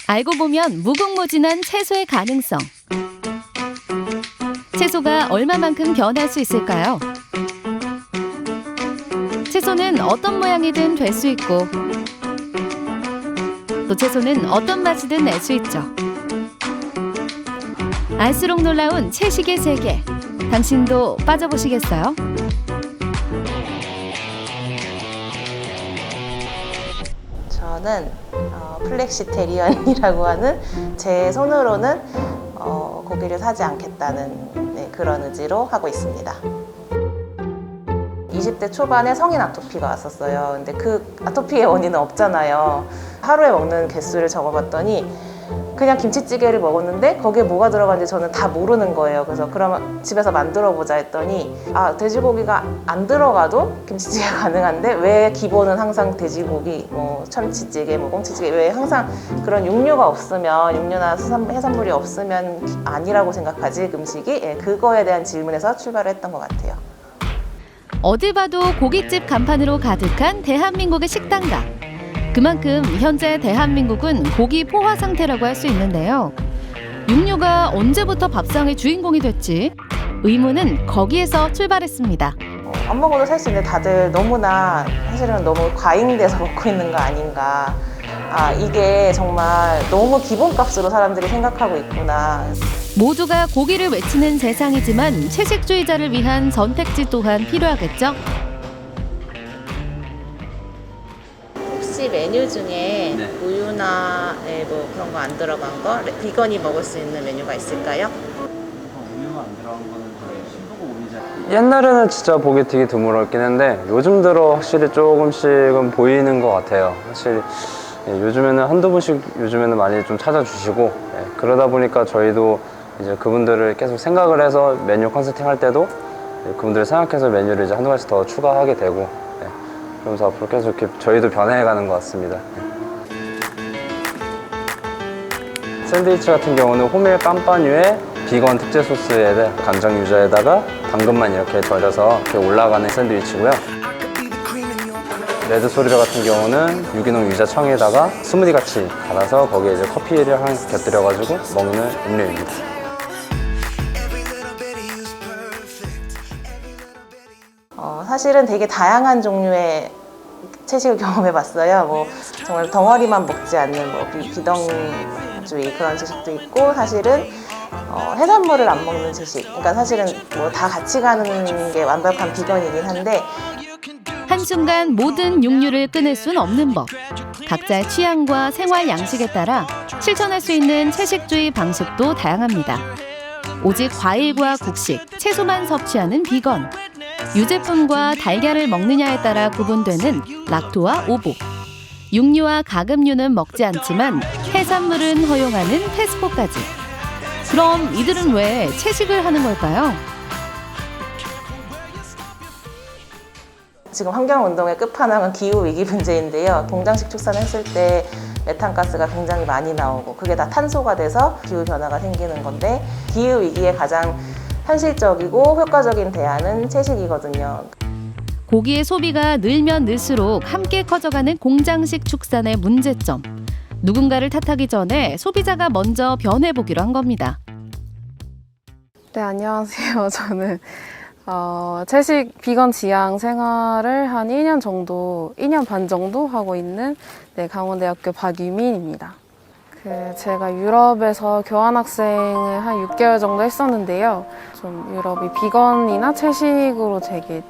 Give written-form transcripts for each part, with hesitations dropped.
알고 보면 무궁무진한 채소의 가능성. 채소가 얼마만큼 변할 수 있을까요? 채소는 어떤 모양이든 될 수 있고 또 채소는 어떤 맛이든 낼 수 있죠. 알수록 놀라운 채식의 세계. 당신도 빠져보시겠어요? 저는 플렉시테리언이라고 하는 제 손으로는 고기를 사지 않겠다는 그런 의지로 하고 있습니다. 20대 초반에 성인 아토피가 왔었어요. 근데 그 아토피의 원인은 없잖아요. 하루에 먹는 개수를 적어봤더니 그냥 김치찌개를 먹었는데 거기에 뭐가 들어가는지 저는 다 모르는 거예요. 그래서 그러면 집에서 만들어 보자 했더니 돼지고기가 안 들어가도 김치찌개가 가능한데 왜 기본은 항상 돼지고기, 참치찌개, 꽁치찌개 왜 항상 그런 육류가 없으면 육류나 해산물이 없으면 아니라고 생각하지 음식이 그거에 대한 질문에서 출발을 했던 것 같아요. 어딜 봐도 고깃집 간판으로 가득한 대한민국의 식당가. 그만큼 현재 대한민국은 고기 포화 상태라고 할 수 있는데요. 육류가 언제부터 밥상의 주인공이 됐지? 의문은 거기에서 출발했습니다. 안 먹어도 살 수 있는데 다들 너무나 사실은 너무 과잉돼서 먹고 있는 거 아닌가. 이게 정말 너무 기본값으로 사람들이 생각하고 있구나. 모두가 고기를 외치는 세상이지만 채식주의자를 위한 선택지 또한 필요하겠죠? 혹시 메뉴 중에 우유나 뭐 그런 거 안 들어간 거, 비건이 먹을 수 있는 메뉴가 있을까요? 우유가 안 들어간 거는 저희 신부고 우유제. 옛날에는 진짜 보기 되게 드물었긴 한데 요즘 들어 확실히 조금씩은 보이는 것 같아요. 사실 요즘에는 한두 분씩 요즘에는 많이 좀 찾아주시고 그러다 보니까 저희도 이제 그분들을 계속 생각을 해서 메뉴 컨설팅 할 때도 그분들을 생각해서 메뉴를 이제 한두 가지 더 추가하게 되고 그러면서 앞으로 계속 이렇게 저희도 변해가는 것 같습니다. 샌드위치 같은 경우는 호밀 깜빠뉴에 비건 특제 소스에 간장 유자에다가 당근만 이렇게 절여서 이렇게 올라가는 샌드위치고요. 레드 소리더 같은 경우는 유기농 유자청에다가 스무디 같이 갈아서 거기에 이제 커피를 한 곁들여가지고 먹는 음료입니다. 사실은 되게 다양한 종류의 채식을 경험해봤어요. 정말 덩어리만 먹지 않는 비동주의 그런 채식도 있고 사실은 해산물을 안 먹는 채식. 그러니까 사실은 다 같이 가는 게 완벽한 비건이긴 한데 한순간 모든 육류를 끊을 순 없는 법. 각자의 취향과 생활 양식에 따라 실천할 수 있는 채식주의 방식도 다양합니다. 오직 과일과 곡식, 채소만 섭취하는 비건. 유제품과 달걀을 먹느냐에 따라 구분되는 락토와 오보. 육류와 가금류는 먹지 않지만 해산물은 허용하는 페스코까지. 그럼 이들은 왜 채식을 하는 걸까요? 지금 환경운동의 끝판왕은 기후위기 문제인데요. 공장식 축산을 했을 때 메탄가스가 굉장히 많이 나오고 그게 다 탄소가 돼서 기후변화가 생기는 건데 기후위기에 가장 현실적이고 효과적인 대안은 채식이거든요. 고기의 소비가 늘면 늘수록 함께 커져가는 공장식 축산의 문제점. 누군가를 탓하기 전에 소비자가 먼저 변해보기로 한 겁니다. 네, 안녕하세요. 저는 채식 비건 지향 생활을 한 2년 반 정도 하고 있는 강원대학교 박유민입니다. 제가 유럽에서 교환학생을 한 6개월 정도 했었는데요. 좀 유럽이 비건이나 채식으로 되게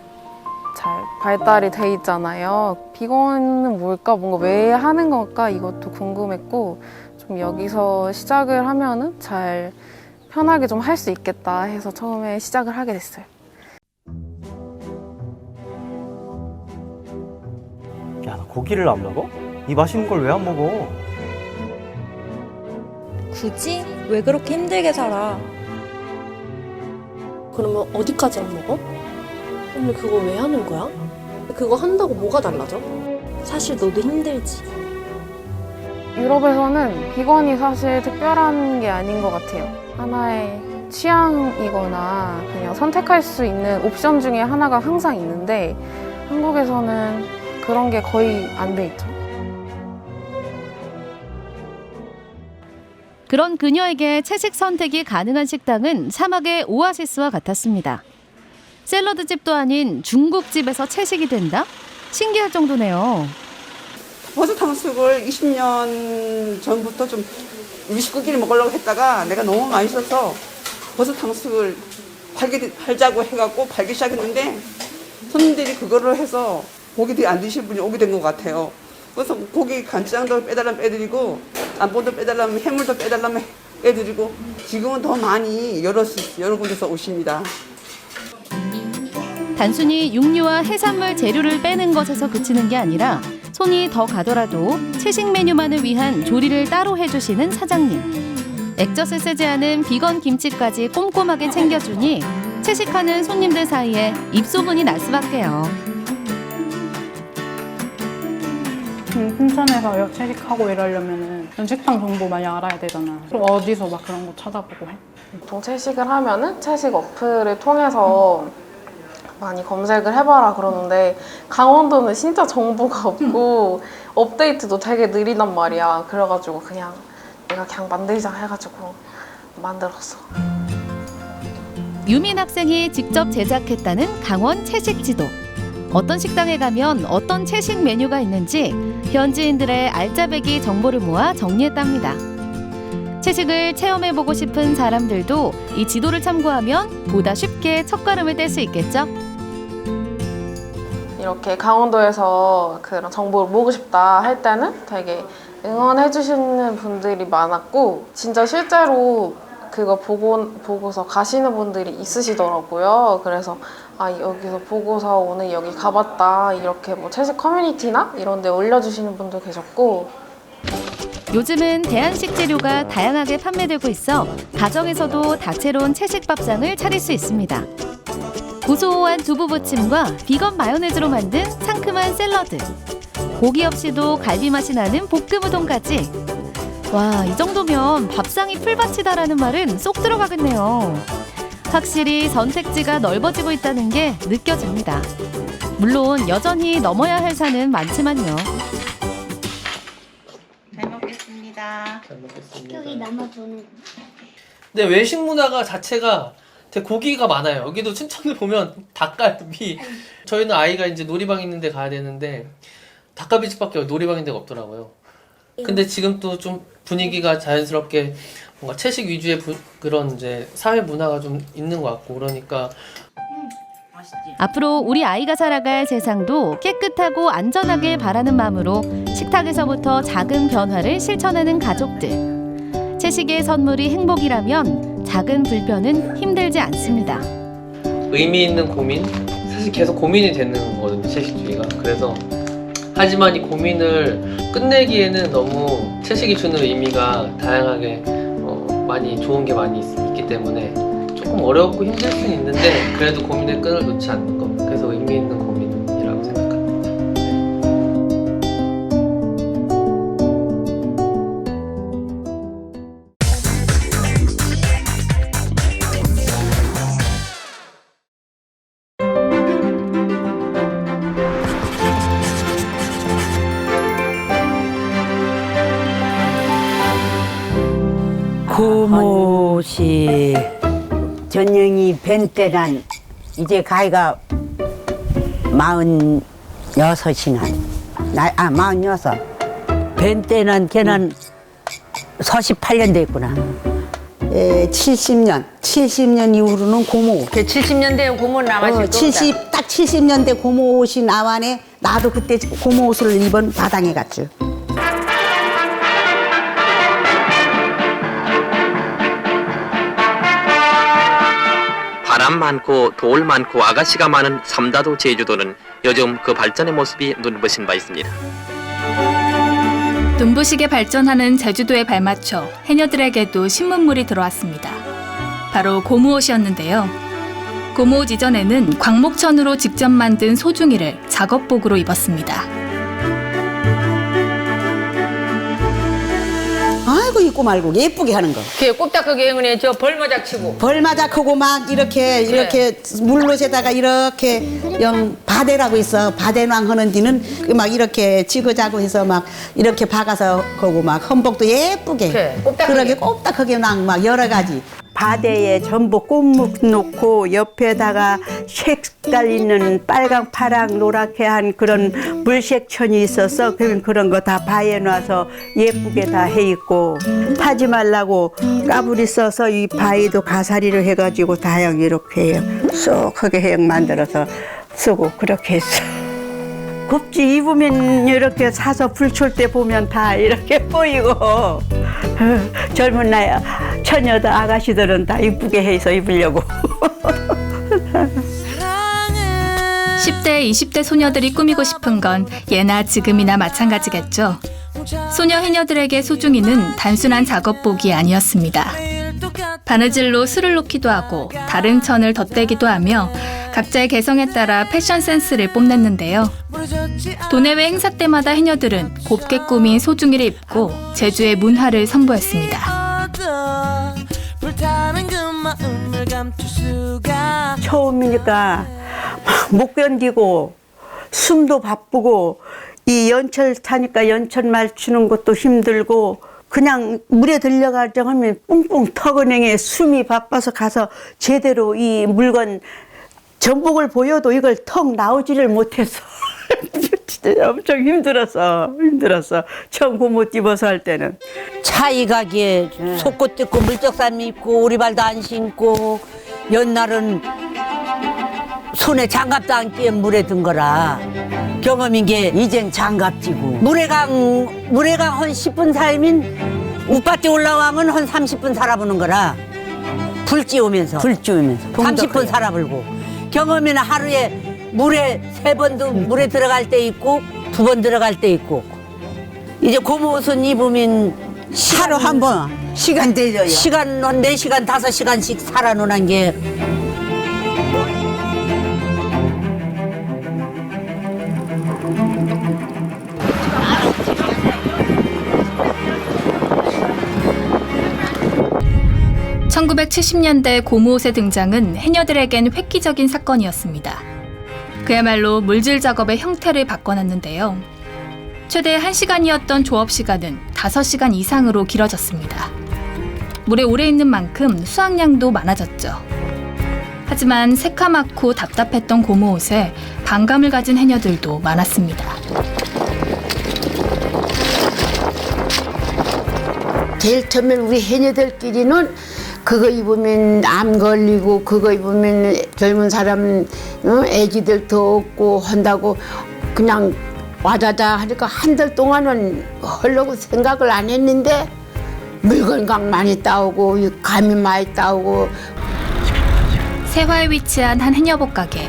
잘 발달이 돼 있잖아요. 비건은 뭘까, 뭔가 왜 하는 걸까 이것도 궁금했고 좀 여기서 시작을 하면은 잘 편하게 좀 할 수 있겠다 해서 처음에 시작을 하게 됐어요. 야, 너 고기를 안 먹어? 이 맛있는 걸 왜 안 먹어? 굳이? 왜 그렇게 힘들게 살아? 그러면 어디까지 안 먹어? 근데 그거 왜 하는 거야? 그거 한다고 뭐가 달라져? 사실 너도 힘들지. 유럽에서는 비건이 사실 특별한 게 아닌 것 같아요. 하나의 취향이거나 그냥 선택할 수 있는 옵션 중에 하나가 항상 있는데 한국에서는 그런 게 거의 안 돼 있죠. 그런 그녀에게 채식 선택이 가능한 식당은 사막의 오아시스와 같았습니다. 샐러드집도 아닌 중국집에서 채식이 된다? 신기할 정도네요. 버섯 탕수육을 20년 전부터 좀 우리 식구끼리 먹으려고 했다가 내가 너무 맛있어서 버섯 탕수육을 팔자고 해갖고 팔기 시작했는데 손님들이 그거를 해서 고기들이 안 드실 분이 오게 된 것 같아요. 그래서 고기 간장도 빼달라면 빼드리고 짬뽕도 빼달라면 해물도 빼달라면 빼드리고 지금은 더 많이 여러 군데서 오십니다. 단순히 육류와 해산물 재료를 빼는 것에서 그치는 게 아니라 손이 더 가더라도 채식 메뉴만을 위한 조리를 따로 해주시는 사장님. 액젓을 쓰지 않은 비건 김치까지 꼼꼼하게 챙겨주니 채식하는 손님들 사이에 입소문이 날 수밖에요. 순천에서 채식하고 이러려면은 식당 정보 많이 알아야 되잖아. 그럼 어디서 막 그런 거 찾아보고 해? 보통 채식을 하면은 채식 어플을 통해서 많이 검색을 해봐라 그러는데 강원도는 진짜 정보가 없고 업데이트도 되게 느리단 말이야. 그래가지고 내가 그냥 만들자 해가지고 만들었어. 유민 학생이 직접 제작했다는 강원 채식 지도. 어떤 식당에 가면 어떤 채식 메뉴가 있는지 현지인들의 알짜배기 정보를 모아 정리했답니다. 채식을 체험해보고 싶은 사람들도 이 지도를 참고하면 보다 쉽게 첫걸음을 뗄 수 있겠죠? 이렇게 강원도에서 그런 정보를 모으고 싶다 할 때는 되게 응원해 주시는 분들이 많았고 진짜 실제로 그거 보고서 가시는 분들이 있으시더라고요. 그래서 여기서 보고서 오늘 여기 가봤다 이렇게 뭐 채식 커뮤니티나 이런 데 올려주시는 분도 계셨고 요즘은 대한식 재료가 다양하게 판매되고 있어 가정에서도 다채로운 채식 밥상을 차릴 수 있습니다. 고소한 두부 부침과 비건 마요네즈로 만든 상큼한 샐러드, 고기 없이도 갈비 맛이 나는 볶음 우동까지. 와, 이 정도면 밥상이 풀밭이다라는 말은 쏙 들어가겠네요. 확실히 선택지가 넓어지고 있다는 게 느껴집니다. 물론 여전히 넘어야 할 산은 많지만요. 잘 먹겠습니다. 여기 남아도는. 근데 외식 문화가 자체가 되게 고기가 많아요. 여기도 춘천을 보면 닭갈비. 저희는 아이가 이제 놀이방 있는 데 가야 되는데 닭갈비집밖에 놀이방 있는 데가 없더라고요. 근데 지금 또 좀 분위기가 자연스럽게 뭔가 채식 위주의 그런 이제 사회 문화가 좀 있는 것 같고 그러니까 앞으로 우리 아이가 살아갈 세상도 깨끗하고 안전하길 바라는 마음으로 식탁에서부터 작은 변화를 실천하는 가족들. 채식의 선물이 행복이라면 작은 불편은 힘들지 않습니다. 의미 있는 고민? 사실 계속 고민이 되는 거거든요, 채식주의가. 그래서 하지만 이 고민을 끝내기에는 너무 채식이 주는 의미가 다양하게 많이 좋은 게 많이 있기 때문에 조금 어렵고 힘들 수는 있는데 그래도 고민의 끈을 놓지 않는 것. 그래서 의미 있는 고민이라고 생각합니다. 고모씨 전영이 벤때란 이제 가이가 46이나 46 벤때는 걔는 48년 됐구나. 70년 이후로는 고모. 걔 70년대 고모 나가실 거다. 딱 70년대 고모 옷이 나와네. 나도 그때 고모 옷을 입은 바당에 갔죠. 바람 많고 돌 많고 아가씨가 많은 삼다도 제주도는 요즘 그 발전의 모습이 눈부신 바 있습니다. 눈부시게 발전하는 제주도에 발맞춰 해녀들에게도 신문물이 들어왔습니다. 바로 고무옷이었는데요. 고무옷 이전에는 광목천으로 직접 만든 소중이를 작업복으로 입었습니다. 아이고 입고 말고 예쁘게 하는 거. 그 꼽닥하게 행운에 저 벌마작 치고. 벌마작하고 막 이렇게 물로에다가 이렇게 영 바대라고 있어. 바대왕 하는 뒤는 막 이렇게 지그자그 해서 막 이렇게 박아서 하고 막 헌복도 예쁘게. 그러게 꼽닥하게 막 여러 가지. 바대에 전부 꽃묵 놓고 옆에다가 색깔 있는 빨강, 파랑, 노랗게 한 그런 물색천이 있어서 그런 거 다 바에 놔서 예쁘게 다 해 있고 타지 말라고 까불이 써서 이 바위도 가사리를 해가지고 다양 이렇게 해요. 쏙하게 해양 만들어서 쓰고 그렇게 했어. 곱지 입으면 이렇게 사서 불출 때 보면 다 이렇게 보이고 젊은 나이 처녀들 아가씨들은 다 이쁘게 해서 입으려고 10대, 20대 소녀들이 꾸미고 싶은 건 예나 지금이나 마찬가지겠죠. 소녀 해녀들에게 소중이는 단순한 작업복이 아니었습니다. 바느질로 술을 놓기도 하고 다른 천을 덧대기도 하며 각자의 개성에 따라 패션 센스를 뽐냈는데요. 도내외 행사 때마다 해녀들은 곱게 꾸민 소중이를 입고 제주의 문화를 선보였습니다. 처음이니까 못 견디고 숨도 바쁘고 이 연철 타니까 연철 맞추는 것도 힘들고 그냥 물에 들려가자 하면 뿡뿡 터그냉에 숨이 바빠서 가서 제대로 이 물건 전복을 보여도 이걸 턱 나오지를 못해서 진짜 엄청 힘들었어. 처음 고무 입어서 할 때는. 차이 가기에 속옷 입고 물적삼 입고 오리발도 안 신고 옛날은 손에 장갑도 안 끼에 물에 든 거라 경험인 게 이젠 장갑 끼고 물에강 한 10분 살면 우빠띠 올라와면 한 30분 살아보는 거라 불 찌우면서 30분 살아보고 경험이는 하루에 물에 3번도 물에 들어갈 때 있고 2번 들어갈 때 있고 이제 고무 옷은 입으면 하루 한 번 시간 되죠. 시간 한 4시간 5시간씩 살아노는 게 (1970년대) 고무옷의 등장은 해녀들에겐 획기적인 사건이었습니다. 그야말로 물질 작업의 형태를 바꿔놨는데요. 최대 1시간이었던 조업 시간은 5시간 이상으로 길어졌습니다. 물에 오래 있는 만큼 수확량도 많아졌죠. 하지만 새카맣고 답답했던 고무옷에 반감을 가진 해녀들도 많았습니다. 제일 처음에 우리 해녀들끼리는 그거 입으면 암 걸리고 그거 입으면 젊은 사람 애기들 더 없고 한다고 그냥 와자자 하니까 한 달 동안은 하려고 생각을 안 했는데 물건강 많이 따오고 감이 많이 따오고. 세화에 위치한 한 해녀복 가게.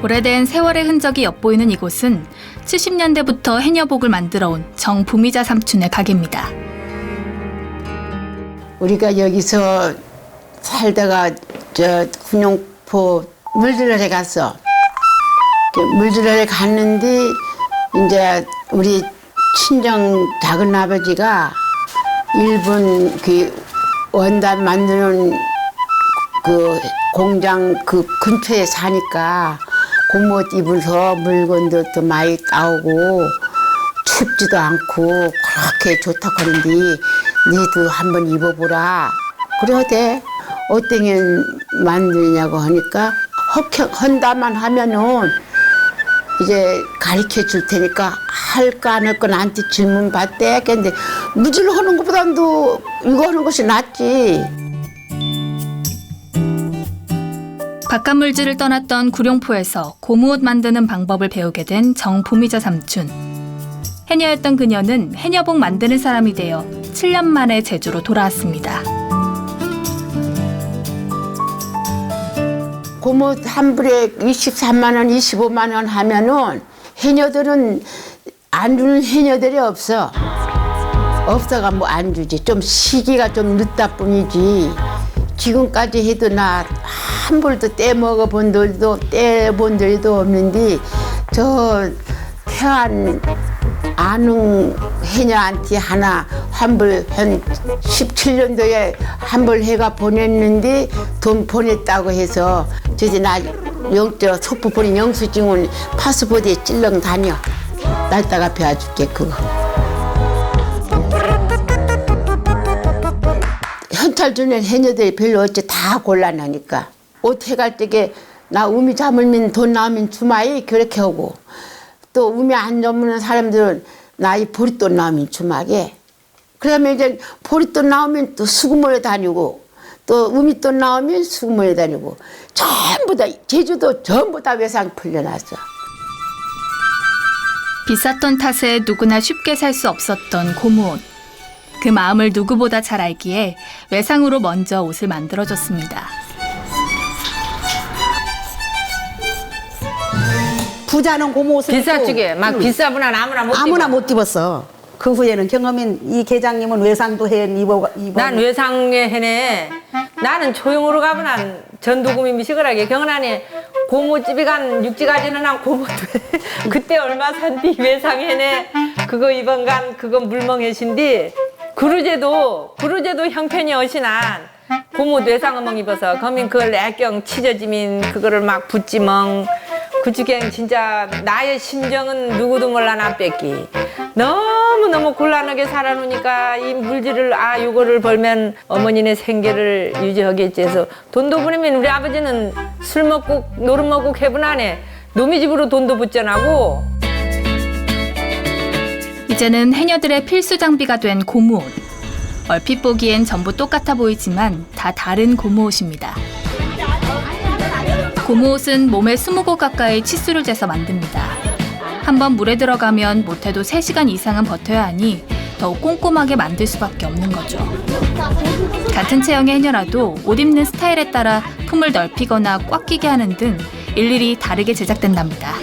오래된 세월의 흔적이 엿보이는 이곳은 70년대부터 해녀복을 만들어온 정부미자 삼촌의 가게입니다. 우리가 여기서 살다가 저 군용포 물들러에 갔어. 물들러에 갔는데 이제 우리 친정 작은 아버지가 일본 그 원단 만드는 그 공장 그 근처에 사니까 고무옷 입어서 물건도 더 많이 따오고 춥지도 않고 그렇게 좋다고 하는데 니도 한번 입어보라. 그러대. 어떻게 만드냐고 하니까 헌다만 하면은 이제 가르쳐 줄 테니까 할까 안 할까 나한테 질문 받대. 근데 무질 하는 것보다도 이거 하는 것이 낫지. 바깥물질을 떠났던 구룡포에서 고무옷 만드는 방법을 배우게 된 정부미자 삼촌. 해녀였던 그녀는 해녀복 만드는 사람이 되어 7년 만에 제주로 돌아왔습니다. 고무옷 한 불에 23만 원, 25만 원 하면은 해녀들은 안 주는 해녀들이 없어. 없어가 뭐 안 주지. 좀 시기가 좀 늦다 뿐이지. 지금까지 해도 나 한 불도 떼먹어 본 들도 떼본 들도 없는데 저 태안 아는 해녀한테 하나 환불 한 17년도에 환불해가 보냈는데 돈 보냈다고 해서 저기 나 속보 보낸 영수증은 파스포드에 찔렁 다녀. 날다가 배워줄게 그거. 현찰 주는 해녀들이 별로 어째 다 곤란하니까 옷 해갈 때게 나 우미 잡으면 돈 나오면 주마이 그렇게 하고 또 우미 안 잡는 사람들은 나이 보릿돈 나오면 주마게 그러면 이제 보릿돈 나오면 또 수구모에 다니고 또 우미돈 나오면 수구모에 다니고 전부 다 제주도 전부 다 외상 풀려났어. 비쌌던 탓에 누구나 쉽게 살 수 없었던 고무옷. 그 마음을 누구보다 잘 알기에 외상으로 먼저 옷을 만들어줬습니다. 부자는 고무옷을 비싸주게 막 비싸구나 아무나 못 입었어. 그 후에는 경험인 이 계장님은 외상도 해 입어. 난 외상에 해네. 나는 조용으로 가면 전도구미 미시그라게 경은하니 고모집에 간 육지가지는 한 고모도 그때 얼마 산디 외상해네. 그거 이번 간 그거 물멍해신디 그루제도 형편이 어시난 고모 외상어멍 입어서 거민 그걸 애경 치저지민 그거를 막 붙지멍 그 주갱 진짜 나의 심정은 누구도 몰라 나 뺏기 너무 곤란하게 살아놓으니까 이 물질을 요거를 벌면 어머니네 생계를 유지하겠지 해서 돈도 부리면 우리 아버지는 술 먹고 노릇 먹고 개분 안에 놈이 집으로 돈도 붙전하고 이제는 해녀들의 필수 장비가 된 고무옷. 얼핏 보기엔 전부 똑같아 보이지만 다 다른 고무옷입니다. 고무옷은 몸에 20곳 가까이 치수를 재서 만듭니다. 한번 물에 들어가면 못해도 3시간 이상은 버텨야 하니 더욱 꼼꼼하게 만들 수밖에 없는 거죠. 같은 체형의 해녀라도 옷 입는 스타일에 따라 품을 넓히거나 꽉 끼게 하는 등 일일이 다르게 제작된답니다.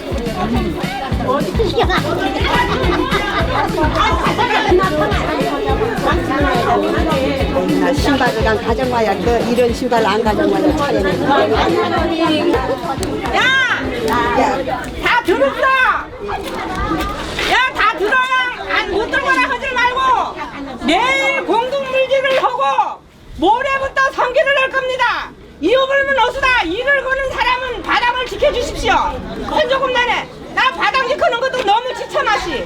신발을 안 가져와야 이런 신발 안 가져와야 차례는. 다 들었어. 다 들어요. 못 들거나 하지 말고 내일 공동물질을 하고 모레부터 성기를 할 겁니다. 이어불면 어수다. 일을 거는 사람은 바닥을 지켜주십시오. 그건 조금 나네. 나 바닥 지키는 것도 너무 지쳐마시.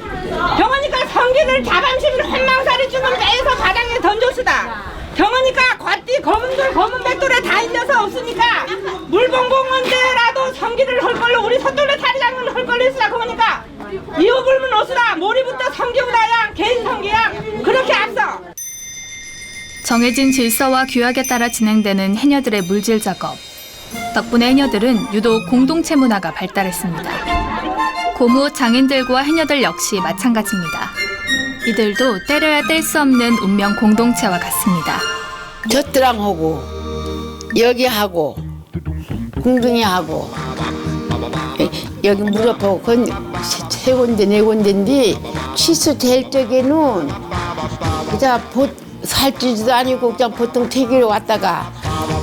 경호니까 성기를 자반심을 한망살이 주면 빼서 바닥에 던졌으다. 경호니까 겉띠 검은 맷돌에 다 있어서 없으니까 물봉봉한데라도 성기를 할 걸로 우리 서둘러 다리 장은 할 걸로 했으다. 그러니까 이어불면 어수다. 모리부터 성기보다야 개인 성기야. 그렇게 앞서. 정해진 질서와 규약에 따라 진행되는 해녀들의 물질 작업. 덕분에 해녀들은 유독 공동체 문화가 발달했습니다. 고무옷 장인들과 해녀들 역시 마찬가지입니다. 이들도 때려야 뗄 수 없는 운명 공동체와 같습니다. 젖드랑하고 여기하고 궁둥이하고 여기 무릎하고 그건 세 군데 네 군데인데 치수 될 적에는 그냥 살찌지도 아니고 그냥 보통 퇴기로 왔다가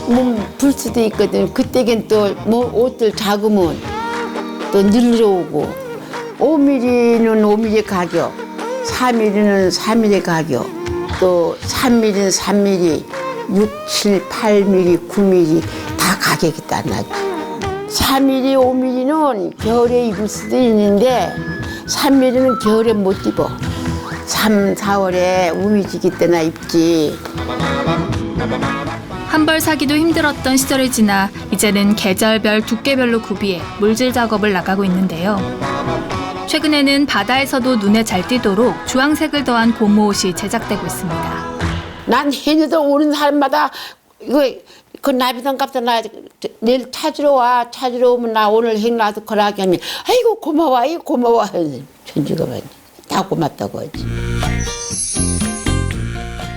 몸 불 수도 있거든. 그때겐 또 뭐 옷들 작으면 또 늘려오고 5mm는 5mm 가격, 4mm는 4mm 가격, 또 3mm는 3mm, 6, 7, 8mm, 9mm 다 가격이 달라져. 4mm, 5mm는 겨울에 입을 수도 있는데 3mm는 겨울에 못 입어. 3, 4월에 우미지기 때나 입지. 한 벌 사기도 힘들었던 시절을 지나 이제는 계절별 두께별로 구비해 물질 작업을 나가고 있는데요. 최근에는 바다에서도 눈에 잘 띄도록 주황색을 더한 고무옷이 제작되고 있습니다. 난 해녀들 오는 사람마다 그 나비당 값도 나 내일 찾으러 와. 찾으러 오면 나 오늘 행 놔도 거라게 하면 아이고 고마워 아이고 고마워. 천지가 많이 다 고맙다고 하지.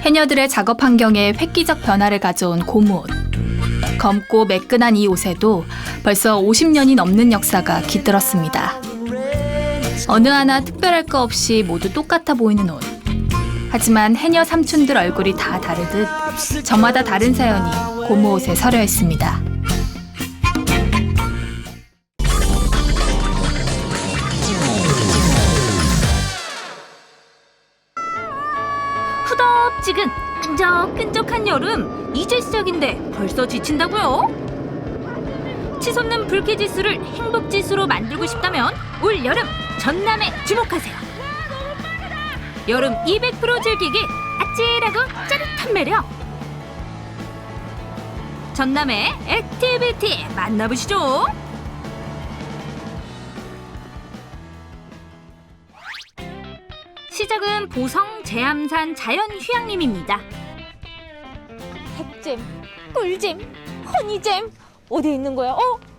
해녀들의 작업 환경에 획기적 변화를 가져온 고무옷. 검고 매끈한 이 옷에도 벌써 50년이 넘는 역사가 깃들었습니다. 어느 하나 특별할 거 없이 모두 똑같아 보이는 옷. 하지만 해녀 삼촌들 얼굴이 다 다르듯 저마다 다른 사연이 고무옷에 서려 있습니다. 뜨겁지근 끈적끈적한 여름 이제 시작인데 벌써 지친다고요? 치솟는 불쾌지수를 행복지수로 만들고 싶다면 올 여름 전남에 주목하세요. 여름 200% 즐기기 아찔하고 짜릿한 매력. 전남의 액티비티 만나보시죠. 시작은 보성 제암산 자연휴양림입니다. 핵잼, 꿀잼, 허니잼 어디 있는 거야?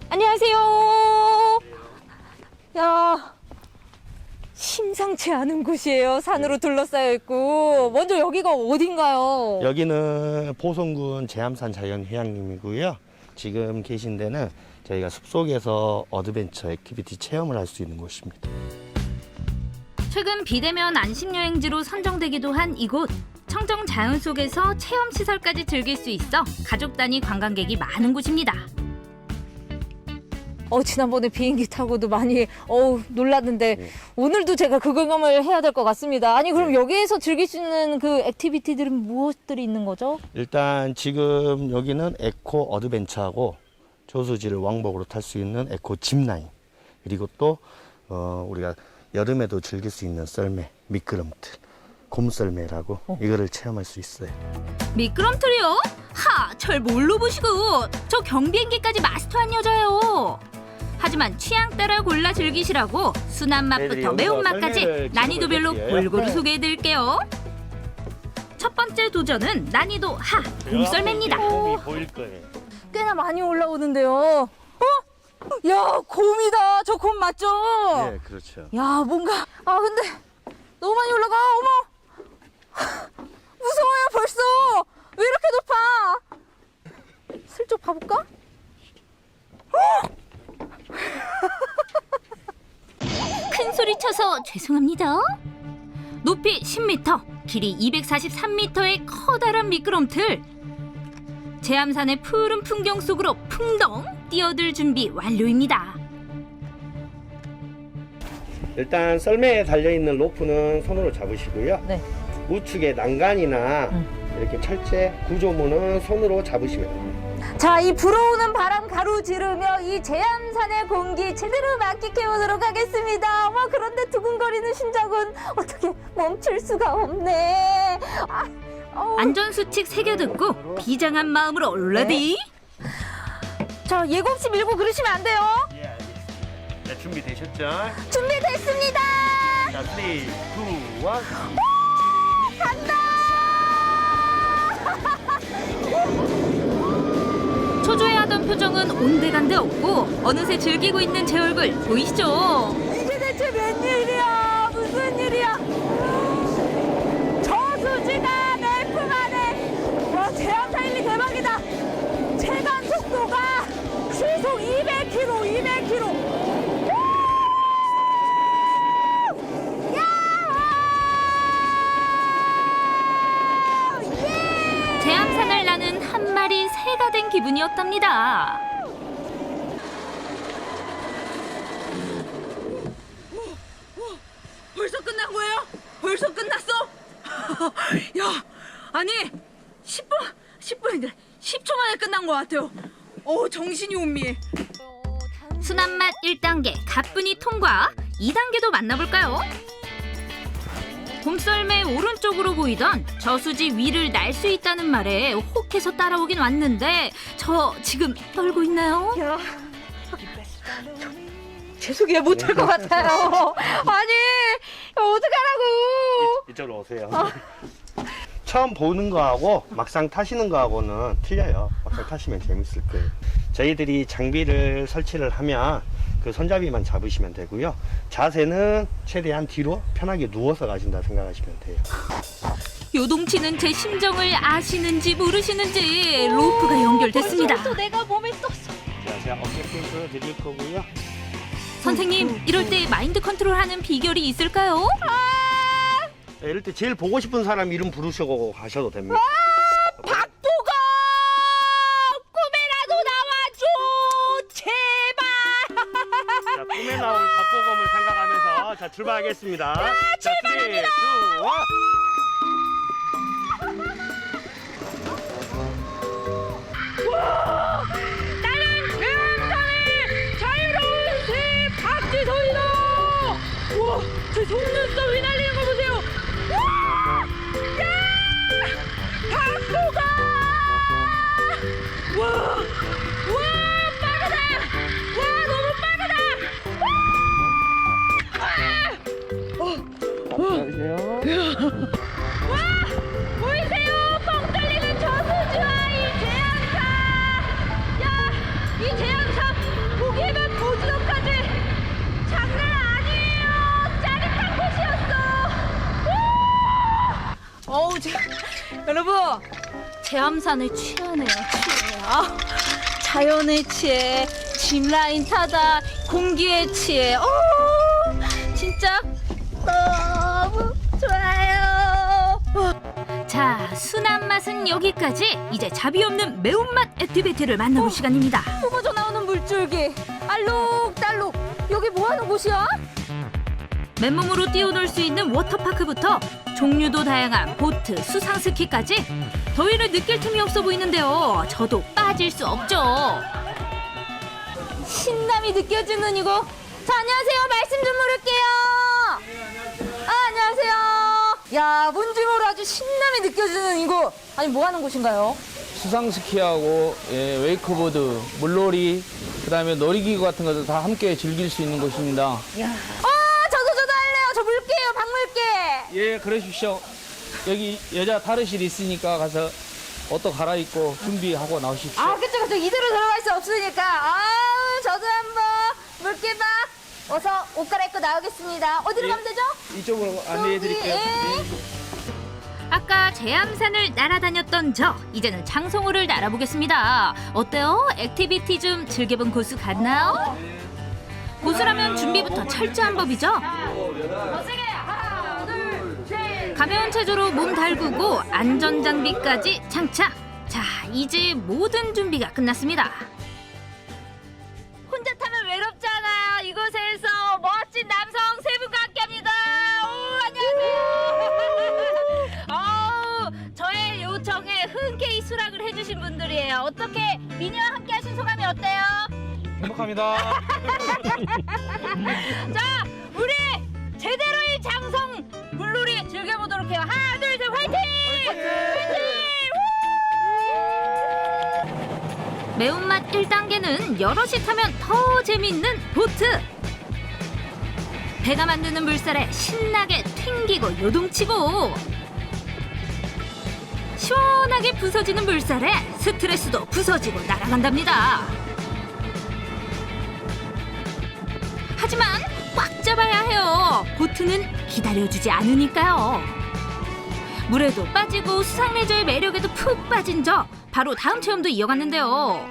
안녕하세요. 야, 심상치 않은 곳이에요. 산으로 둘러싸여 있고. 먼저 여기가 어딘가요? 여기는 보성군 제암산 자연휴양림이고요. 지금 계신 데는 저희가 숲속에서 어드벤처 액티비티 체험을 할 수 있는 곳입니다. 최근 비대면 안심여행지로 선정되기도 한 이곳. 청정 자연 속에서 체험시설까지 즐길 수 있어 가족 단위 관광객이 많은 곳입니다. 지난번에 비행기 타고도 많이 놀랐는데 오늘도 제가 그 경험을 해야 될 것 같습니다. 아니 그럼 여기에서 즐길 수 있는 그 액티비티들은 무엇들이 있는 거죠? 일단 지금 여기는 에코 어드벤처하고 조수지를 왕복으로 탈 수 있는 에코 짚라인, 그리고 또 우리가 여름에도 즐길 수 있는 썰매, 미끄럼틀, 곰썰매라고 이거를 체험할 수 있어요. 미끄럼틀이요? 절 뭘로 보시고 저 경비행기까지 마스터한 여자예요. 하지만 취향 따라 골라 즐기시라고 순한 맛부터 매운맛까지 난이도별로 골고루 소개해드릴게요. 첫 번째 도전은 난이도 하, 곰썰매입니다. 보일 거예요. 꽤나 많이 올라오는데요. 야, 곰이다. 저 곰 맞죠? 네, 그렇죠. 야, 뭔가 근데 너무 많이 올라가. 어머. 무서워요, 벌써. 왜 이렇게 높아? 슬쩍 봐볼까? 큰 소리 쳐서 죄송합니다. 높이 10m, 길이 243m의 커다란 미끄럼틀. 제암산의 푸른 풍경 속으로 풍덩 뛰어들 준비 완료입니다. 일단 썰매에 달려있는 로프는 손으로 잡으시고요. 네. 우측에 난간이나 이렇게 철제 구조물은 손으로 잡으시면 됩니다. 자, 이 불어오는 바람 가로지르며 이 제암산의 공기 제대로 만끽해보도록 하겠습니다. 그런데 두근거리는 심장은 어떻게 멈출 수가 없네. 안전수칙 새겨듣고 비장한 마음으로 올라디. 자, 예고 없이 밀고 그러시면 안 돼요. 예, 알겠습니다. 자, 준비되셨죠? 준비됐습니다. 자, 3, 2, 1. 간다. 초조해하던 표정은 온데간데 없고 어느새 즐기고 있는 제 얼굴 보이시죠? 이게 대체 웬일이야? 무슨 일이야? 저수지가 매품하네. 와, 제암산일리 대박이다. 체감 속도가 시속 200km, 200km. 제암산을 나는 한 마리 새가 된 기분이었답니다. 벌써 끝난 거예요? 벌써 끝났어? 야, 아니 10분인데 10초 만에 끝난 것 같아요. 정신이 혼미해. 순한 맛 1단계 가뿐히 통과. 2단계도 만나볼까요? 곰썰매 오른쪽으로 보이던 저수지 위를 날 수 있다는 말에 혹해서 따라오긴 왔는데 저 지금 떨고 있나요? 죄송해요, 못할 것 같아요. 아니, 어떡하라고. 이쪽으로 오세요. 처음 보는 거하고 막상 타시는 거하고는 틀려요. 막상 타시면 재밌을 거예요. 저희들이 장비를 설치를 하면 그 손잡이만 잡으시면 되고요. 자세는 최대한 뒤로 편하게 누워서 가신다 생각하시면 돼요. 요동치는 제 심정을 아시는지 모르시는지 로프가 연결됐습니다. 벌써 내가 몸에 떴어. 자, 제가 어깨 풀어 드릴 거고요. 선생님, 이럴 때 마인드 컨트롤하는 비결이 있을까요? 자, 이럴 때 제일 보고 싶은 사람 이름 부르시고 가셔도 됩니다. 박보검! 꿈에라도 나와줘! 제발! 자, 꿈에 나온 박보검을 생각하면서 자, 출발하겠습니다. 자, 3, 2, 1. 저 속눈썹 휘날리는 거 보세요. 와! 야! 박수가! 와! 와! 빠르다! 와! 너무 빠르다! 안녕하세요. 와! 보이세요? 뻥 뚫리는 저수지와 이 제암사! 야! 이 제암사 보기에만 고지도까지 장난 아니에요! 짜릿한 곳이었어! 어우, 여러분! 제암산에 취하네요, 취해. 아, 자연에 취해, 짚라인 타다, 공기에 취해. 진짜 너무 좋아요. 자, 순한 맛은 여기까지. 이제 자비 없는 매운맛 액티비티를 만나볼 시간입니다. 뿜어져 나오는 물줄기, 알록달록. 여기 뭐 하는 곳이야? 맨몸으로 뛰어놀 수 있는 워터파크부터 종류도 다양한 보트, 수상스키까지 더위를 느낄 틈이 없어 보이는데요. 저도 빠질 수 없죠. 신남이 느껴지는 이거. 자, 안녕하세요. 말씀 좀 물을게요. 아, 안녕하세요. 야, 뭔지 모르 아주 신남이 느껴지는 이거. 아니, 뭐 하는 곳인가요? 수상스키하고 웨이크보드, 물놀이, 그다음에 놀이기구 같은 것도 다 함께 즐길 수 있는 곳입니다. 저도 할래요. 저 물게요. 박물게. 예, 그러십시오. 여기 여자 탈의실 있으니까 가서 옷도 갈아입고 준비하고 나오십시오. 아, 그쵸. 이대로 들어갈 수 없으니까. 아우, 저도 한번 물게 봐. 어서 옷 갈아입고 나오겠습니다. 어디로 가면 되죠? 이쪽으로 안내해 드릴게요. 아까 제암산을 날아다녔던 저, 이제는 장성호를 날아보겠습니다. 어때요? 액티비티 좀 즐겨본 고수 같나요? 고수라면 준비부터 철저한 법이죠. 가벼운 체조로 몸 달구고 안전장비까지 장착. 자, 이제 모든 준비가 끝났습니다. 혼자 타면 외롭잖아요. 이곳에서 멋진 남성 세 분과 함께합니다. 오, 안녕하세요. 저의 요청에 흔쾌히 수락을 해주신 분들이에요. 어떻게 미녀와 함께하신 소감이 어때요? 행복합니다. 자, 우리 제대로의 장성 물놀이 즐겨보도록 해요. 하나, 둘, 셋, 화이팅! 매운맛 1단계는 여럿이 타면 더 재밌는 보트. 배가 만드는 물살에 신나게 튕기고 요동치고 시원하게 부서지는 물살에 스트레스도 부서지고 날아간답니다. 하지만 꽉 잡아야 해요. 보트는 기다려주지 않으니까요. 물에도 빠지고 수상레저의 매력에도 푹 빠진 저, 바로 다음 체험도 이어갔는데요.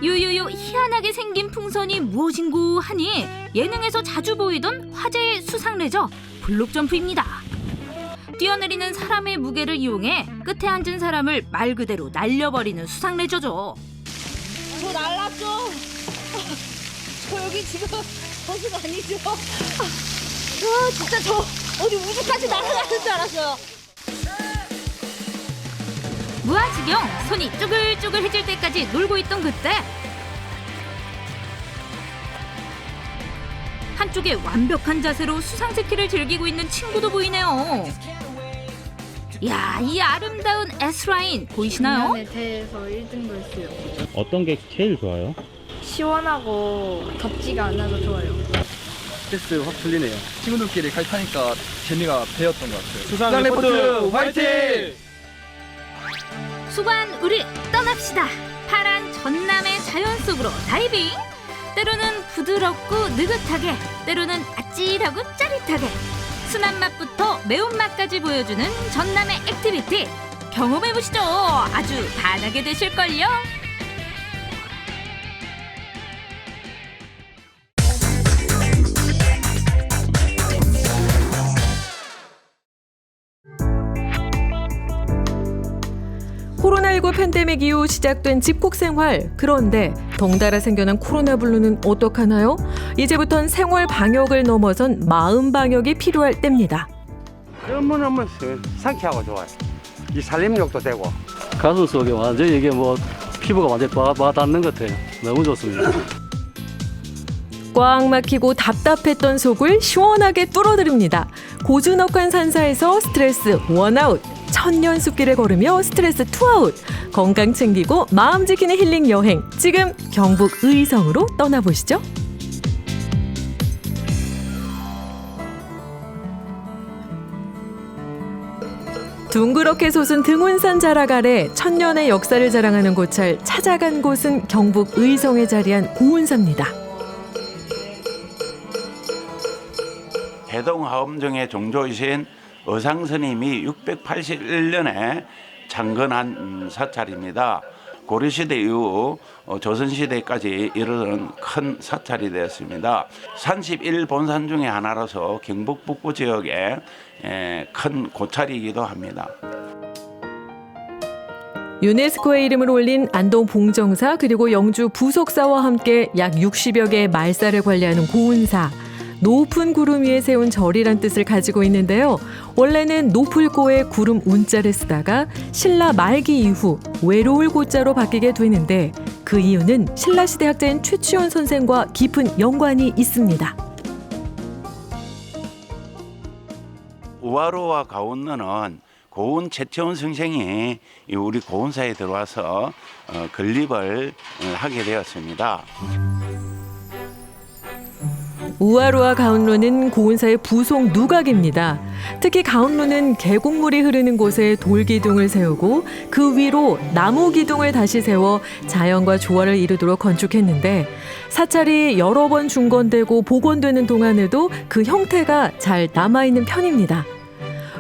요요요 희한하게 생긴 풍선이 무엇인고 하니 예능에서 자주 보이던 화제의 수상레저 블록점프입니다. 뛰어내리는 사람의 무게를 이용해 끝에 앉은 사람을 말 그대로 날려버리는 수상레저죠. 저 날랐죠? 저 여기 지금 버스가 아니죠? 와, 진짜 저 어디 우주까지 날아가는 줄 알았어요. 무아지경 손이 쭈글쭈글해질 때까지 놀고 있던 그때 한쪽에 완벽한 자세로 수상스키를 즐기고 있는 친구도 보이네요. 이야, 이 아름다운 S라인 보이시나요? 작년에 대회에서 1등도 했어요. 어떤 게 제일 좋아요? 시원하고 덥지가 않아서 좋아요. 스트레스 확 풀리네요. 친구들끼리 같이 타니까 재미가 배웠던 것 같아요. 수상 레포트 화이팅! 수관 우리 떠납시다. 파란 전남의 자연 속으로 다이빙. 때로는 부드럽고 느긋하게, 때로는 아찔하고 짜릿하게, 순한 맛부터 매운맛까지 보여주는 전남의 액티비티 경험해보시죠. 아주 반하게 되실걸요. 코로나19 팬데믹 이후 시작된 집콕 생활. 그런데 덩달아 생겨난 코로나 블루는 어떡하나요? 이제부턴 생활 방역을 넘어선 마음 방역이 필요할 때입니다. 너무너무 상쾌하고 좋아요. 이 살림욕도 되고. 가슴 속에 완전히 이게 뭐 피부가 완전히 와닿는 것 같아요. 너무 좋습니다. 꽉 막히고 답답했던 속을 시원하게 뚫어드립니다. 고즈넉한 산사에서 스트레스 원아웃, 천년 숲길을 걸으며 스트레스 투아웃, 건강 챙기고 마음 지키는 힐링 여행, 지금 경북 의성으로 떠나보시죠. 둥그렇게 솟은 등운산 자락 아래 천년의 역사를 자랑하는 고찰, 찾아간 곳은 경북 의성에 자리한 고운사입니다. 해동화엄정의 종조이신 의상스님이 681년에 창건한 사찰입니다. 고려시대 이후 조선시대까지 이르는 큰 사찰이 되었습니다. 31본산 중에 하나로서 경북 북부 지역에 큰 고찰이기도 합니다. 유네스코에 이름을 올린 안동 봉정사 그리고 영주 부속사와 함께 약 60여 개의 말사를 관리하는 고운사. 높은 구름 위에 세운 절이란 뜻을 가지고 있는데요. 원래는 높을 고에 구름 운자를 쓰다가 신라 말기 이후 외로울 고자로 바뀌게 되는데 그 이유는 신라시대 학자인 최치원 선생과 깊은 연관이 있습니다. 우아로와 가운노는 고운 최치원 선생이 우리 고운사에 들어와서 건립을 하게 되었습니다. 우아루와 가운로는 고운사의 부속 누각입니다. 특히 가운로는 계곡물이 흐르는 곳에 돌기둥을 세우고 그 위로 나무 기둥을 다시 세워 자연과 조화를 이루도록 건축했는데 사찰이 여러 번 중건되고 복원되는 동안에도 그 형태가 잘 남아있는 편입니다.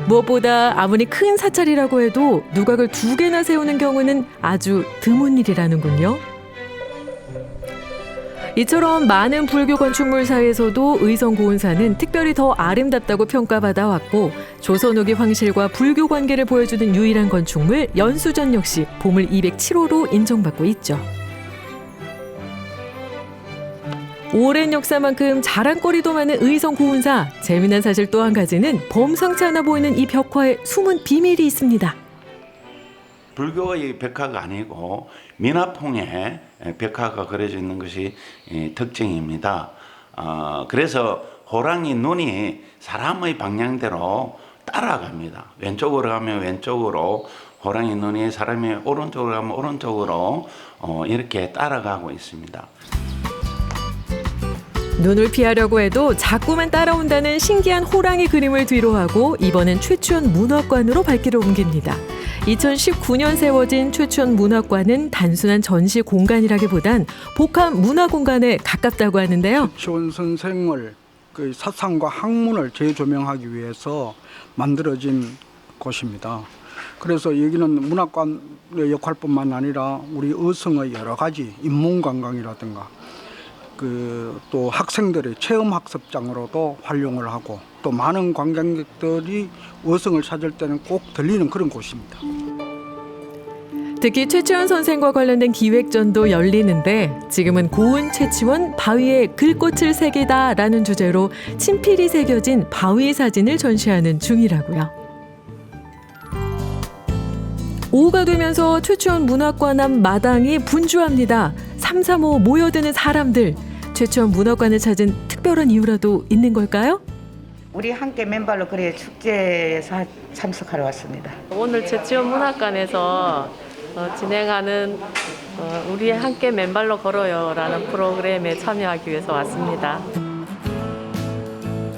무엇보다 아무리 큰 사찰이라고 해도 누각을 2개나 세우는 경우는 아주 드문 일이라는군요. 이처럼 많은 불교 건축물 사이에서도 의성 고운사는 특별히 더 아름답다고 평가받아 왔고 조선 후기 황실과 불교 관계를 보여주는 유일한 건축물 연수전 역시 보물 207호로 인정받고 있죠. 오랜 역사만큼 자랑거리도 많은 의성 고운사. 재미난 사실 또 한 가지는 범상치 않아 보이는 이 벽화에 숨은 비밀이 있습니다. 불교의 벽화가 아니고 미나풍의 벽화가 그려져 있는 것이 특징입니다. 그래서 호랑이 눈이 사람의 방향대로 따라갑니다. 왼쪽으로 가면 왼쪽으로, 호랑이 눈이 사람이 오른쪽으로 가면 오른쪽으로 이렇게 따라가고 있습니다. 눈을 피하려고 해도 자꾸만 따라온다는 신기한 호랑이 그림을 뒤로하고 이번엔 최치원 문학관으로 발길을 옮깁니다. 2019년 세워진 최치원 문학관은 단순한 전시 공간이라기보단 복합 문화 공간에 가깝다고 하는데요. 최치원 선생을 그 사상과 학문을 재조명하기 위해서 만들어진 곳입니다. 그래서 여기는 문학관의 역할뿐만 아니라 우리 의성의 여러 가지 인문관광이라든가 또 학생들의 체험학습장으로도 활용을 하고 또 많은 관광객들이 의성을 찾을 때는 꼭 들리는 그런 곳입니다. 특히 최치원 선생과 관련된 기획전도 열리는데 지금은 고운 최치원 바위에 글꽃을 새기다라는 주제로 친필이 새겨진 바위 사진을 전시하는 중이라고요. 오후가 되면서 최치원 문학관 앞 마당이 분주합니다. 3, 3, 5 모여드는 사람들. 최치원 문학관을 찾은 특별한 이유라도 있는 걸까요? 우리 함께 맨발로 그래 축제에서 참석하러 왔습니다. 오늘 최치원 문학관에서 진행하는 우리 함께 맨발로 걸어요라는 프로그램에 참여하기 위해서 왔습니다.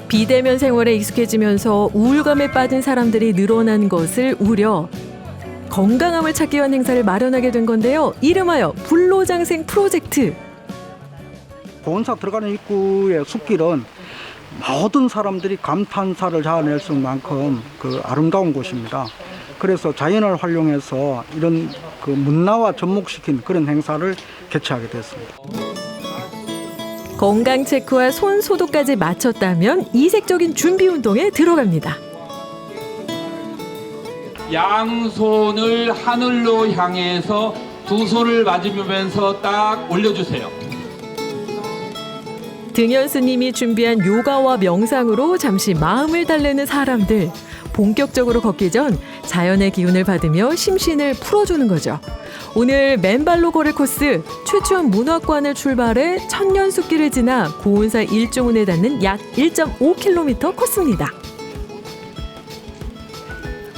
비대면 생활에 익숙해지면서 우울감에 빠진 사람들이 늘어난 것을 우려 건강함을 찾기 위한 행사를 마련하게 된 건데요. 이름하여 불로장생 프로젝트. 고운사 들어가는 입구의 숲길은 모든 사람들이 감탄사를 자아낼 만큼 그 아름다운 곳입니다. 그래서 자연을 활용해서 이런 그 문화와 접목시킨 그런 행사를 개최하게 됐습니다. 건강 체크와 손 소독까지 마쳤다면 이색적인 준비 운동에 들어갑니다. 양손을 하늘로 향해서 두 손을 맞으면서 딱 올려주세요. 등현수님이 준비한 요가와 명상으로 잠시 마음을 달래는 사람들. 본격적으로 걷기 전 자연의 기운을 받으며 심신을 풀어주는 거죠. 오늘 맨발로 걸을 코스, 최초원 문학관을 출발해 천년숲길을 지나 고운사 일종운에 닿는 약 1.5km 코스입니다.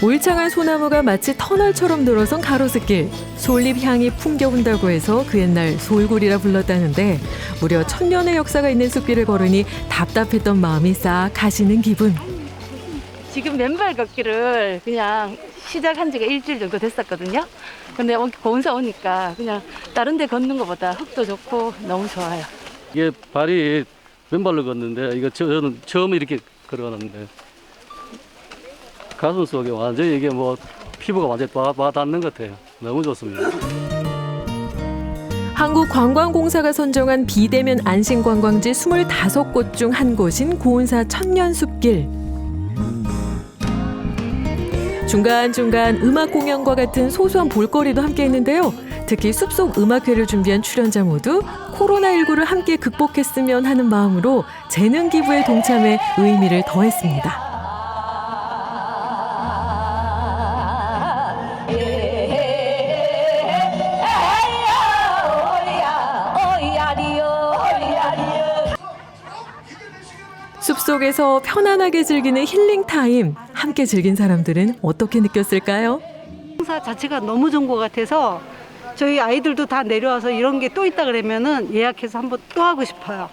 울창한 소나무가 마치 터널처럼 늘어선 가로수길, 솔잎 향이 풍겨온다고 해서 그 옛날 솔굴이라 불렀다는데 무려 1000년의 역사가 있는 숲길을 걸으니 답답했던 마음이 싹 가시는 기분. 지금 맨발 걷기를 그냥 시작한 지가 일주일 정도 됐었거든요. 근데 고운사 오니까 그냥 다른 데 걷는 것보다 흙도 좋고 너무 좋아요. 이게 발이 맨발로 걷는데 이거 저는 처음 이렇게 걸어가는데 가슴 속에 완전히 이게 뭐 피부가 완전히 와 닿는 것 같아요. 너무 좋습니다. 한국관광공사가 선정한 비대면 안심관광지 25곳 중 한 곳인 고운사 천년숲길. 중간중간 음악 공연과 같은 소소한 볼거리도 함께 했는데요. 특히 숲속 음악회를 준비한 출연자 모두 코로나19를 함께 극복했으면 하는 마음으로 재능 기부에 동참해 의미를 더했습니다. 숲속에서 편안하게 즐기는 힐링타임, 함께 즐긴 사람들은 어떻게 느꼈을까요? 행사 자체가 너무 좋은 것 같아서 저희 아이들도 다 내려와서 이런 게 또 있다 그러면은 예약해서 한번 또 하고 싶어요.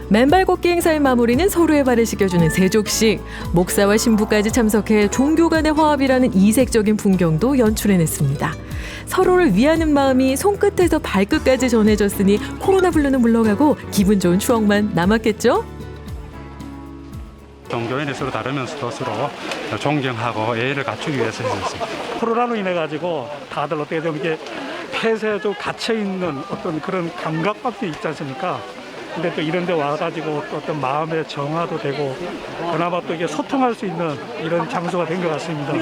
맨발 걷기 행사의 마무리는 서로의 발을 씻겨주는 세족식. 목사와 신부까지 참석해 종교 간의 화합이라는 이색적인 풍경도 연출해냈습니다. 서로를 위하는 마음이 손끝에서 발끝까지 전해졌으니 코로나 블루는 물러가고 기분 좋은 추억만 남았겠죠? 종교인이 서로 다르면서도 서로 존경하고 예의를 갖추기 위해서 했습니다. 코로나로 인해 가지고 다들 어떻게 좀 이게 폐쇄에 좀 갇혀 있는 어떤 그런 감각밖에 있지 않습니까? 근데 또 이런 데 와가지고 또 어떤 마음의 정화도 되고 그나마 또 이게 소통할 수 있는 이런 장소가 된 것 같습니다.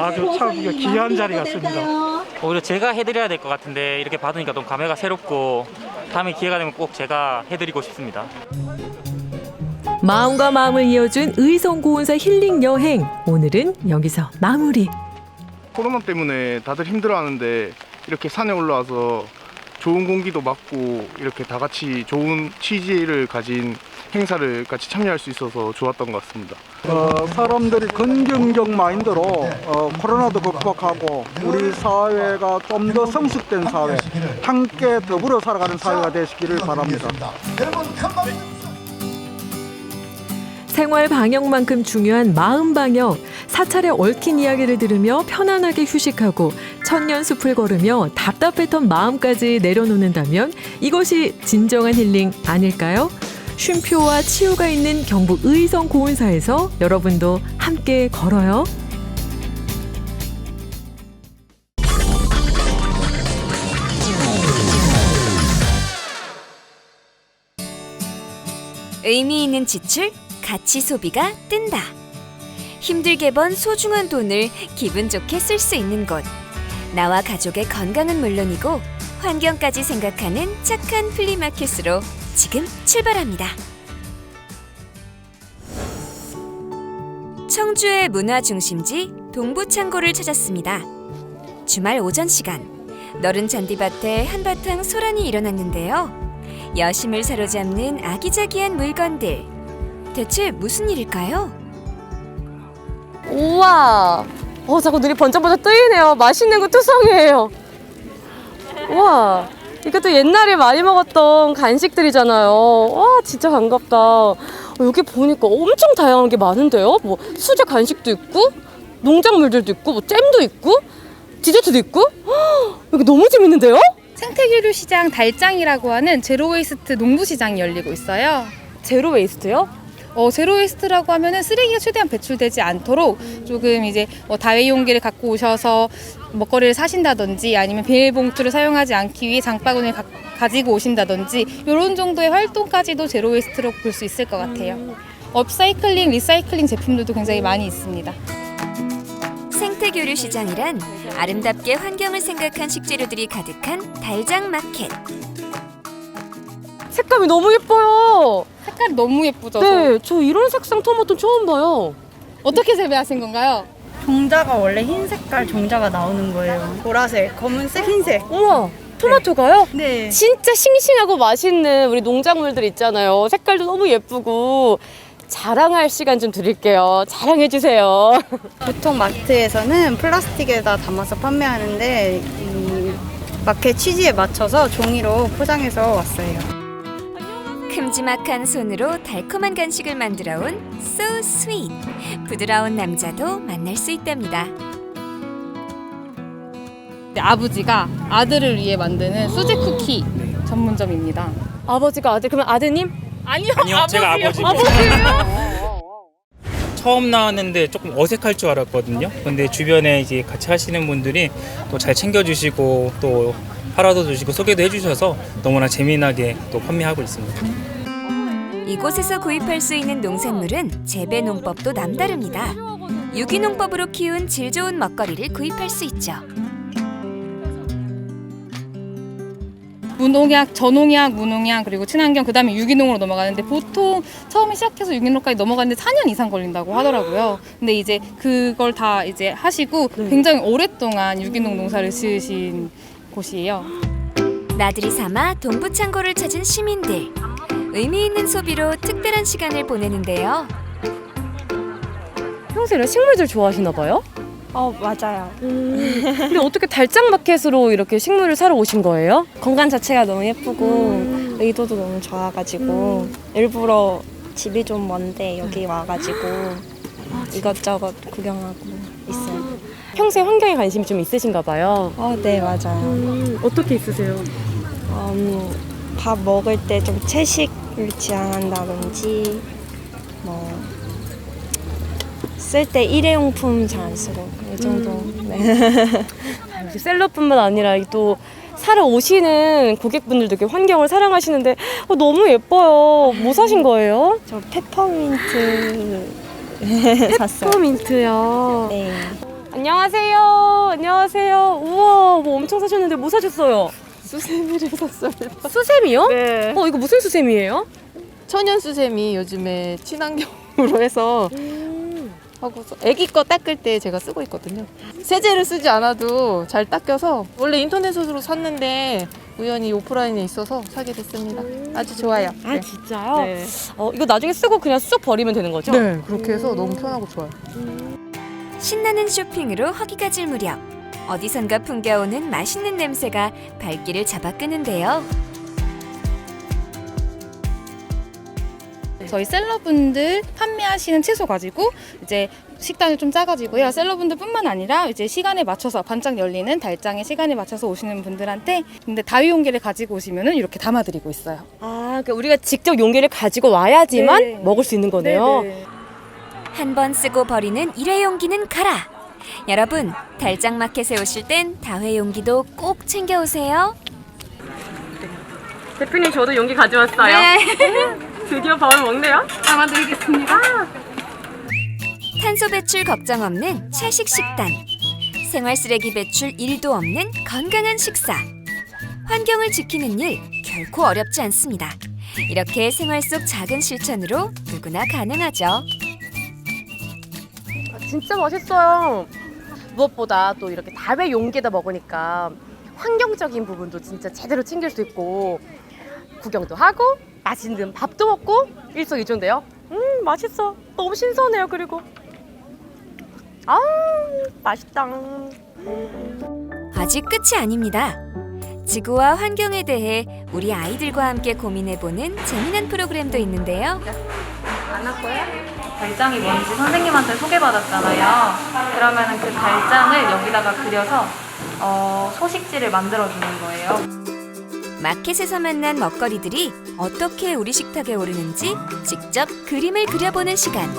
아주 참 귀한 자리 같습니다. 오히려 제가 해드려야 될 것 같은데 이렇게 받으니까 너무 감회가 새롭고 다음에 기회가 되면 꼭 제가 해드리고 싶습니다. 마음과 마음을 이어준 의성 고운사 힐링 여행, 오늘은 여기서 마무리. 코로나 때문에 다들 힘들어하는데 이렇게 산에 올라와서 좋은 공기도 맡고 이렇게 다 같이 좋은 취지를 가진 행사를 같이 참여할 수 있어서 좋았던 것 같습니다. 사람들이 긍정적 마인드로 코로나도 극복하고 우리 사회가 좀 더 성숙된 사회, 함께 더불어 살아가는 사회가 되시기를 바랍니다. 생활 방역만큼 중요한 마음 방역. 사찰에 얽힌 이야기를 들으며 편안하게 휴식하고 천년숲을 걸으며 답답했던 마음까지 내려놓는다면 이것이 진정한 힐링 아닐까요? 쉼표와 치유가 있는 경북 의성 고운사에서 여러분도 함께 걸어요. 의미 있는 지출, 가치 소비가 뜬다. 힘들게 번 소중한 돈을 기분 좋게 쓸 수 있는 곳. 나와 가족의 건강은 물론이고 환경까지 생각하는 착한 플리마켓으로 지금 출발합니다. 청주의 문화중심지 동부창고를 찾았습니다. 주말 오전 시간, 너른 잔디밭에 한바탕 소란이 일어났는데요. 여심을 사로잡는 아기자기한 물건들. 대체 무슨 일일까요? 우와, 자꾸 눈이 번쩍번쩍 뜨이네요. 맛있는 거 투성이에요. 우와, 이것도 옛날에 많이 먹었던 간식들이잖아요. 와, 진짜 반갑다. 여기 보니까 엄청 다양한 게 많은데요. 뭐 수제 간식도 있고, 농작물들도 있고, 뭐 잼도 있고, 디저트도 있고. 여기 너무 재밌는데요? 생태교류 시장 달장이라고 하는 제로웨이스트 농부시장이 열리고 있어요. 제로웨이스트요? 제로웨이스트라고 하면은 쓰레기가 최대한 배출되지 않도록 조금 이제 다회용기를 갖고 오셔서 먹거리를 사신다든지 아니면 비닐봉투를 사용하지 않기 위해 장바구니를 가지고 오신다든지 이런 정도의 활동까지도 제로웨이스트로 볼 수 있을 것 같아요. 업사이클링, 리사이클링 제품들도 굉장히 많이 있습니다. 생태교류 시장이란 아름답게 환경을 생각한 식재료들이 가득한 달장 마켓. 색감이 너무 예뻐요. 색깔이 너무 예쁘죠? 네, 저 이런 색상 토마토 처음 봐요. 어떻게 재배하신 건가요? 종자가 원래 흰 색깔 종자가 나오는 거예요. 보라색, 검은색, 흰색. 우와, 토마토가요? 네. 진짜 싱싱하고 맛있는 우리 농작물들 있잖아요. 색깔도 너무 예쁘고. 자랑할 시간 좀 드릴게요. 자랑해 주세요. 보통 마트에서는 플라스틱에다 담아서 판매하는데 이 마켓 취지에 맞춰서 종이로 포장해서 왔어요. 큼지막한 손으로 달콤한 간식을 만들어온 So Sweet. 부드러운 남자도 만날 수 있답니다. 아버지가 아들을 위해 만드는 수제 쿠키 전문점입니다. 아버지가 아들, 그러면 아드님? 아니요, 제가 아버지고. 아버지예요? 처음 나왔는데 조금 어색할 줄 알았거든요. 근데 주변에 이제 같이 하시는 분들이 또 잘 챙겨주시고 또 팔아도 주시고 소개도 해주셔서 너무나 재미나게 또 판매하고 있습니다. 이곳에서 구입할 수 있는 농산물은 재배 농법도 남다릅니다. 유기농법으로 키운 질 좋은 먹거리를 구입할 수 있죠. 무농약, 저농약, 무농약 그리고 친환경 그다음에 유기농으로 넘어가는데 보통 처음에 시작해서 유기농까지 넘어가는데 4년 이상 걸린다고 하더라고요. 근데 이제 그걸 다 이제 하시고 굉장히 오랫동안 유기농 농사를 지으신 곳이에요. 나들이 삼아 동부창고를 찾은 시민들. 의미 있는 소비로 특별한 시간을 보내는데요. 평소에 식물들 좋아하시나 봐요? 맞아요. 근데 어떻게 달짝마켓으로 이렇게 식물을 사러 오신 거예요? 공간 자체가 너무 예쁘고 의도도 너무 좋아가지고 일부러 집이 좀 먼데 여기 와가지고 이것저것 구경하고 있어요. 평소에 환경에 관심이 좀 있으신가 봐요. 네, 맞아요. 어떻게 있으세요? 밥 먹을 때 좀 채식을 지향한다든지 뭐 쓸 때 일회용품 잘 안 쓰고 이 정도. 네. 역시 셀럽뿐만 아니라 또 사러 오시는 고객분들도 이렇게 환경을 사랑하시는데 너무 예뻐요. 뭐 사신 거예요? 저 페퍼민트 샀어요. 페퍼민트요. 네. 안녕하세요. 안녕하세요. 우와, 뭐 엄청 사셨는데 뭐 사셨어요? 수세미를 샀습니다. 수세미요? 네. 이거 무슨 수세미예요? 천연 수세미 요즘에 친환경으로 해서 하고서 애기 거 닦을 때 제가 쓰고 있거든요. 세제를 쓰지 않아도 잘 닦여서 원래 인터넷으로 샀는데 우연히 오프라인에 있어서 사게 됐습니다. 아주 좋아요. 아, 진짜요? 네. 이거 나중에 쓰고 그냥 쑥 버리면 되는 거죠? 네, 그렇게 해서 너무 편하고 좋아요. 신나는 쇼핑으로 허기가 질 무렵 어디선가 풍겨오는 맛있는 냄새가 발길을 잡아 끄는데요. 저희 셀러분들 판매하시는 채소 가지고 이제 식단을 좀 짜가지고요. 셀러분들뿐만 아니라 이제 시간에 맞춰서 반짝 열리는 달장의 시간에 맞춰서 오시는 분들한테 근데 다위용기를 가지고 오시면은 이렇게 담아드리고 있어요. 아, 그러니까 우리가 직접 용기를 가지고 와야지만 네. 먹을 수 있는 거네요. 한 번 쓰고 버리는 일회용기는 가라. 여러분, 달장마켓에 오실 땐 다회용기도 꼭 챙겨오세요. 대표님, 저도 용기 가져왔어요. 네. 드디어 밥을 먹네요. 담아드리겠습니다. 탄소 배출 걱정 없는 채식 식단. 생활 쓰레기 배출 1도 없는 건강한 식사. 환경을 지키는 일 결코 어렵지 않습니다. 이렇게 생활 속 작은 실천으로 누구나 가능하죠. 진짜 맛있어요. 무엇보다 또 이렇게 다회 용기에다 먹으니까 환경적인 부분도 진짜 제대로 챙길 수 있고 구경도 하고 맛있는 밥도 먹고 일석이조인데요. 맛있어. 너무 신선해요. 그리고 맛있다. 아직 끝이 아닙니다. 지구와 환경에 대해 우리 아이들과 함께 고민해보는 재미난 프로그램도 있는데요. 안 할 거야? 달장이 뭔지 선생님한테 소개받았잖아요. 그러면은 그 달장을 여기다가 그려서 소식지를 만들어주는 거예요. 마켓에서 만난 먹거리들이 어떻게 우리 식탁에 오르는지 직접 그림을 그려보는 시간.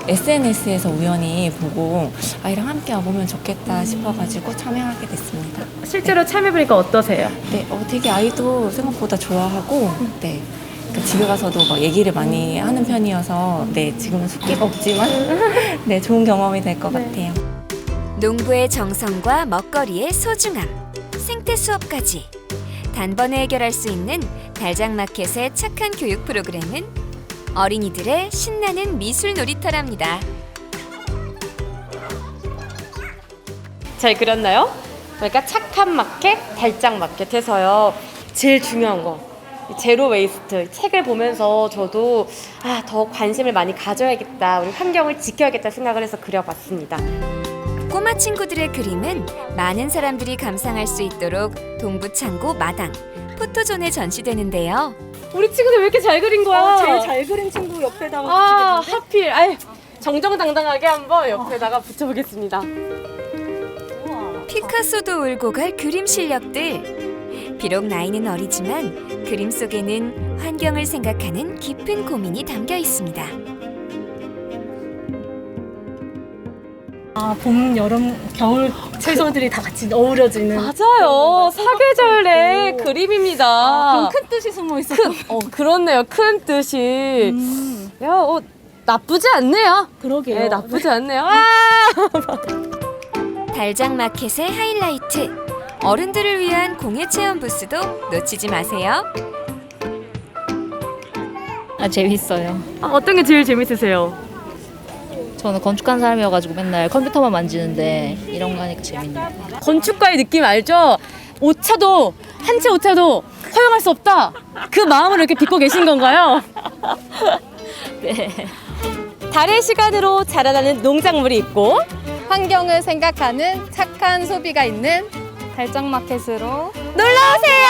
SNS에서 우연히 보고 아이랑 함께 와보면 좋겠다 싶어가지고 참여하게 됐습니다. 실제로 참여해보니까 어떠세요? 네, 되게 아이도 생각보다 좋아하고 네, 그러니까 집에 가서도 막 얘기를 많이 하는 편이어서 네, 지금은 숫기가 없지만 네, 좋은 경험이 될 것 같아요. 농부의 정성과 먹거리의 소중함, 생태 수업까지 단번에 해결할 수 있는 달장마켓의 착한 교육 프로그램은 어린이들의 신나는 미술 놀이터랍니다. 잘 그렸나요? 그러니까 착한 마켓, 달짝 마켓 해서요. 제일 중요한 거 제로 웨이스트. 책을 보면서 저도 더 관심을 많이 가져야겠다, 우리 환경을 지켜야겠다 생각을 해서 그려봤습니다. 꼬마 친구들의 그림은 많은 사람들이 감상할 수 있도록 동부창고 마당, 포토존에 전시되는데요. 우리 친구들 왜 이렇게 잘 그린 거야? 제일 잘 그린 친구 옆에다가 하필. 정정당당하게 한번 옆에다가 붙여보겠습니다. 피카소도 울고 갈 그림 실력들. 비록 나이는 어리지만 그림 속에는 환경을 생각하는 깊은 고민이 담겨 있습니다. 봄, 여름, 겨울 채소들이 다 같이 어우러지는. 맞아요. 사계절 내 그림입니다. 그럼 큰 뜻이 숨어 있어요. 그렇네요. 큰 뜻이. 야, 나쁘지 않네요. 그러게요. 네, 나쁘지 않네요. 달장 마켓의 하이라이트. 어른들을 위한 공예 체험 부스도 놓치지 마세요. 재밌어요. 어떤 게 제일 재밌으세요? 저는 건축한 사람이어가지고 맨날 컴퓨터만 만지는데 이런 거 하니까 재밌네요. 건축가의 느낌 알죠? 오차도, 한 채 오차도 허용할 수 없다. 그 마음을 이렇게 빚고 계신 건가요? 네. 달의 시간으로 자라나는 농작물이 있고 환경을 생각하는 착한 소비가 있는 달짝마켓으로 놀러오세요.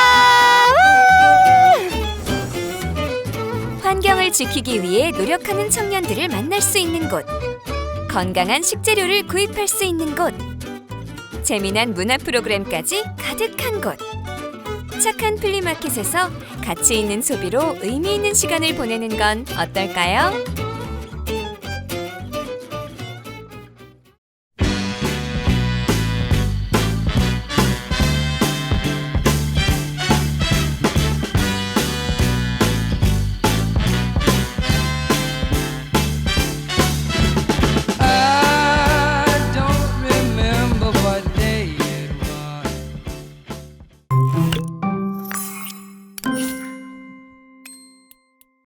환경을 지키기 위해 노력하는 청년들을 만날 수 있는 곳. 건강한 식재료를 구입할 수 있는 곳. 재미난 문화 프로그램까지 가득한 곳. 착한 플리마켓에서 가치 있는 소비로 의미 있는 시간을 보내는 건 어떨까요?